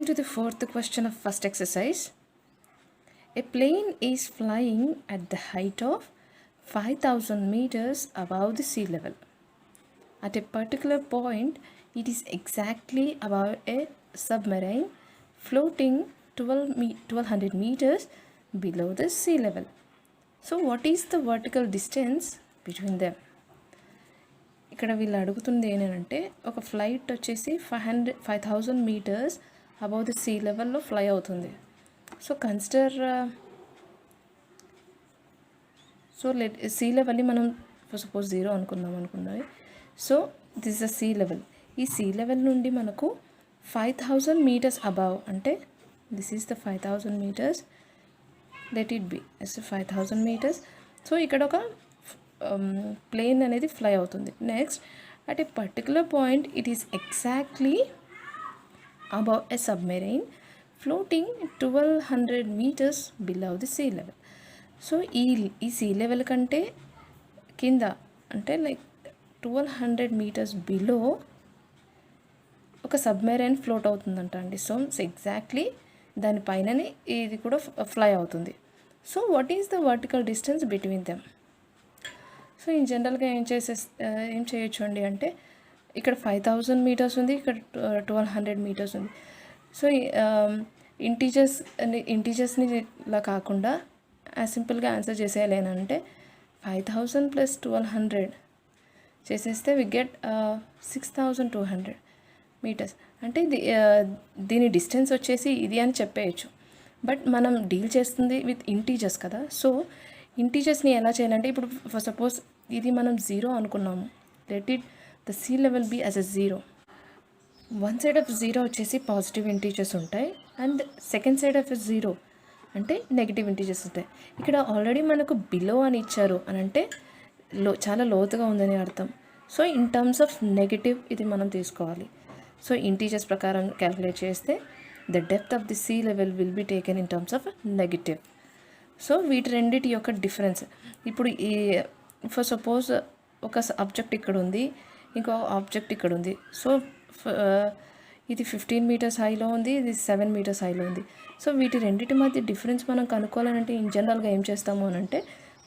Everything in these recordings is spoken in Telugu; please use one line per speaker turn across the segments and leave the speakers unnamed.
To the fourth question of first exercise. A plane is flying at the height of 5000 meters above the sea level. At a particular point, it is exactly above a submarine floating 1200 meters below the sea level. So what is the vertical distance between them? ఇక్కడ వీళ్ళు అడుగుతుంది ఏంటంటే ఒక ఫ్లైట్ వచ్చేసి 5000 మీటర్స్ అబౌవ్ ది సీ లెవెల్లో ఫ్లై అవుతుంది. సో కన్సిడర్ లెట్ సీ లెవెల్ని మనం సపోజ్ 0 అనుకుందాం. So this the sea level. ఈ సీ లెవెల్ నుండి మనకు 5000 మీటర్స్ అబౌవ్ అంటే this is the 5000 metres, let it be as 5000 metres. So ఇక్కడ ఒక ప్లేన్ అనేది ఫ్లై అవుతుంది. Next at a particular point it is exactly above a submarine floating 1200 meters below the sea level. So ఈ సీ లెవెల్ కంటే కింద అంటే లైక్ 1200 మీటర్స్ బిలో ఒక సబ్మెరైన్ ఫ్లోట్ అవుతుందంట అండి. సో ఎగ్జాక్ట్లీ దానిపైననే ఇది కూడా ఫ్లై అవుతుంది. So what is the vertical distance between them? So in జనరల్గా ఏం చేయొచ్చు అండి అంటే ఇక్కడ 5000 మీటర్స్ ఉంది, ఇక్కడ 1200 మీటర్స్ ఉంది. సో ఇంటీజర్స్ని ఇలా కాకుండా సింపుల్గా ఆన్సర్ చేసేయాలేనంటే 5000 ప్లస్ 1200 చేసేస్తే వి గెట్ 6200 మీటర్స్. అంటే దీని డిస్టెన్స్ వచ్చేసి ఇది అని చెప్పేయచ్చు. బట్ మనం డీల్ చేస్తుంది విత్ ఇంటీజర్స్ కదా. సో ఇంటీజర్స్ని ఎలా చేయాలంటే ఇప్పుడు ఫర్ సపోజ్ ఇది మనం 0 అనుకున్నాము. Let it the sea level be as a 0. One side of 0 వచ్చేసి పాజిటివ్ ఇంటీజర్స్ ఉంటాయి అండ్ సెకండ్ సైడ్ ఆఫ్ 0 అంటే నెగిటివ్ ఇంటీజర్స్ ఉంటాయి. ఇక్కడ ఆల్రెడీ మనకు బిలో అని ఇచ్చారు అని అంటే చాలా లోతుగా ఉందని అర్థం. So in terms of negative ఇది మనం తీసుకోవాలి. సో ఇంటీజర్స్ ప్రకారం క్యాలిక్యులేట్ చేస్తే the depth of the sea level will be taken in terms of negative. So వీటి రెండింటి యొక్క డిఫరెన్స్ ఇప్పుడు ఈ ఫర్ సపోజ్ ఒక ఆబ్జెక్ట్ ఇక్కడ ఉంది, ఇంకో ఆబ్జెక్ట్ ఇక్కడ ఉంది. సో ఇది 15 మీటర్స్ హైలో ఉంది, ఇది 7 మీటర్స్ హైలో ఉంది. సో వీటి రెండింటి మధ్య డిఫరెన్స్ మనం కనుక్కోవాలంటే ఇన్ జనరల్గా ఏం చేస్తాము అని అంటే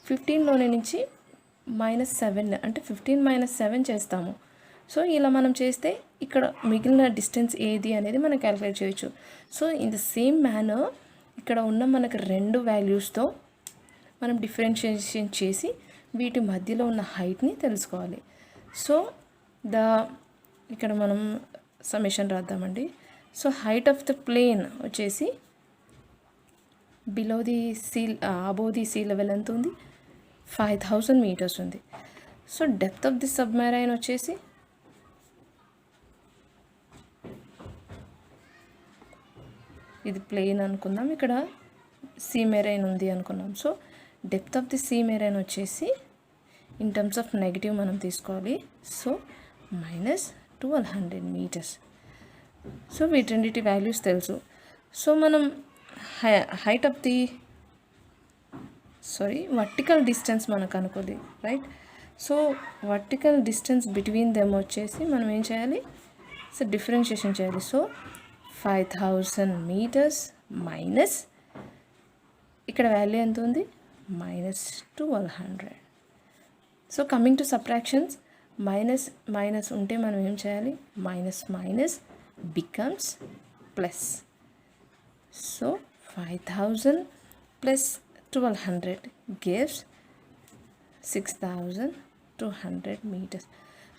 15లోనే నుంచి -7 అంటే 15 - 7 చేస్తాము. సో ఇలా మనం చేస్తే ఇక్కడ మిగిలిన డిస్టెన్స్ ఏది అనేది మనం క్యాలిక్యులేట్ చేయొచ్చు. So in the same manner ఇక్కడ ఉన్న మనకు 2 వాల్యూస్తో మనం డిఫరెన్షియేషన్ చేసి వీటి మధ్యలో ఉన్న హైట్ని తెలుసుకోవాలి. సో ఇక్కడ మనం సమ్మేషన్ రాద్దామండి. So height of the plane వచ్చేసి below the above the sea level ఎంత ఉంది? 5000 మీటర్స్ ఉంది. So depth of the submarine వచ్చేసి ఇది ప్లేన్ అనుకుందాం, ఇక్కడ సీ మెరైన్ ఉంది అనుకున్నాం. So depth of the sea marine వచ్చేసి ఇన్ టర్మ్స్ ఆఫ్ నెగిటివ్ మనం తీసుకోవాలి. So -1200 metres. సో వీటన్నిటి వాల్యూస్ తెలుసు. సో మనం height of the vertical distance మనకు అనుకోవాలి, right? So vertical distance between them వచ్చేసి మనం ఏం చేయాలి? సో డిఫరెన్షియేషన్ చేయాలి. సో 5000 మీటర్స్ మైనస్ ఇక్కడ వాల్యూ ఎంత ఉంది? -1200. So coming to subtractions, minus ఉంటే మనం ఏం చేయాలి? Minus becomes plus. So 5000 plus 1200 gives 6200 metres.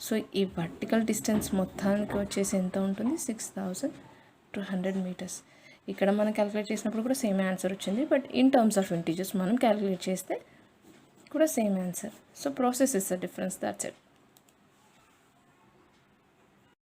So ఈ వర్టికల్ డిస్టెన్స్ మొత్తానికి వచ్చేసి ఎంత ఉంటుంది? 6200 మీటర్స్. ఇక్కడ మనం క్యాలిక్యులేట్ చేసినప్పుడు కూడా సేమ్ ఆన్సర్ వచ్చింది. But in terms of integers మనం క్యాలిక్యులేట్ చేస్తే కూడా same answer. So process is the difference, that's it.